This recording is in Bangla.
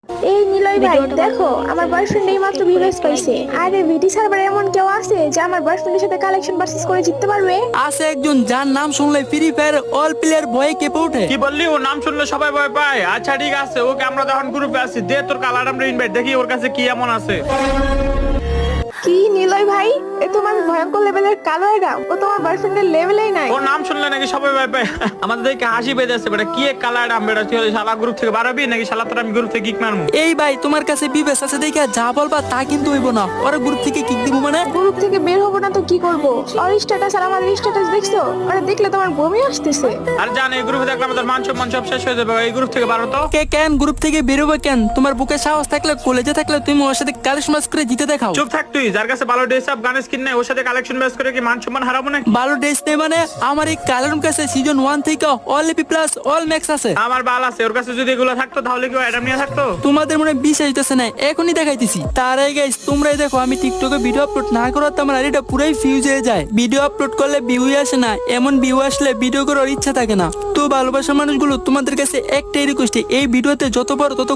এই নিলয় ভাই দেখো, আমার বয়ফ্রেন্ড এই মাত্র বিবেস পাইছে। আরে ভিটি সার্ভারে এমন কেউ আছে যে আমার বয়ফ্রেন্ডের সাথে কালেকশন ভার্সেস করে জিততে পারবে? আছে একজন যার নাম শুনলে ফ্রি ফায়ার অল প্লেয়ার ভয়ে কেঁপে ওঠে। কি বললি? ও নাম শুনলে সবাই ভয় পায়? আচ্ছা ঠিক আছে, ওকে আমরা যখন গ্রুপে আছি দে তোর কালার আমরা ইনভাইট, দেখি ওর কাছে কি এমন আছে। কি নিলয় ভাই, এ তোমার ভয়ঙ্কর লেভেলের কালো এরাম, ও তোমার বয়ফ্রেন্ডের লেভেলেই নাই। ও নাম শুনলে নাকি সবাই ভয় পায়? আমাদের দেখে হাসি পেয়ে যাচ্ছে বেটা। কি এক কালার নাম বেটা, তুই শালা গ্রুপ থেকে বাড়াবি নাকি শালা তোর আমি গ্রুপ থেকে কিক মারবো? এই ভাই তোমার কাছে বিবেস আছে দেখে যা বলবা তা কিন্তু হইব না। ওরা গ্রুপ থেকে কিক দিব মানে? গ্রুপ থেকে বের হবো না তো কি করবো? ওর স্ট্যাটাস আর আমাদের স্ট্যাটাস দেখছো? ওরা দেখলে তোমার বমি আসতেছে। আর জান এই গ্রুপে দেখলে আমাদের মান সম্মান সব শেষ হয়ে যাবে। এই গ্রুপ থেকে বাড়ো তো। কে কেন গ্রুপ থেকে বেরোবে কেন? তোমার বুকে সাহস থাকলে কলেজে থাকলে তুমি ওর সাথে কালেকশন ম্যাচ করে জিতে দেখাও। চুপ থাক তুই। যার কাছে ভালো ড্রেস আপ গান স্কিন নেই ওর সাথে কালেকশন ব্যাস করে কি মান সম্মান হারাবো না? ভালো ড্রেস নেই মানে? আমার এই কালের কাছে সিজন 1 থেকে all EP plus all max আছে। আমার বাল আছে, ওর কাছে যদি এগুলো থাকতো তাহলে কি অ্যাডাম নিয়ে থাকতো? তোমাদের মনে বিশ্বাস হইতেছে না, এখনই দেখাইতেছি। তার আগে গাইস তোমরাই দেখো, আমি টিকটকে ভিডিও আপলোড না করাতে আমার আইডিটা পুরাই ফিউজ হয়ে যায়। ভিডিও আপলোড করলে ভিউ আসে না, এমন ভিউ আসলে ভিডিও করার ইচ্ছা থাকে না। তো ভালোবাসার মানুষগুলো তোমাদের কাছে একটাই রিকোয়েস্ট, এই ভিডিওতে যত বড় তত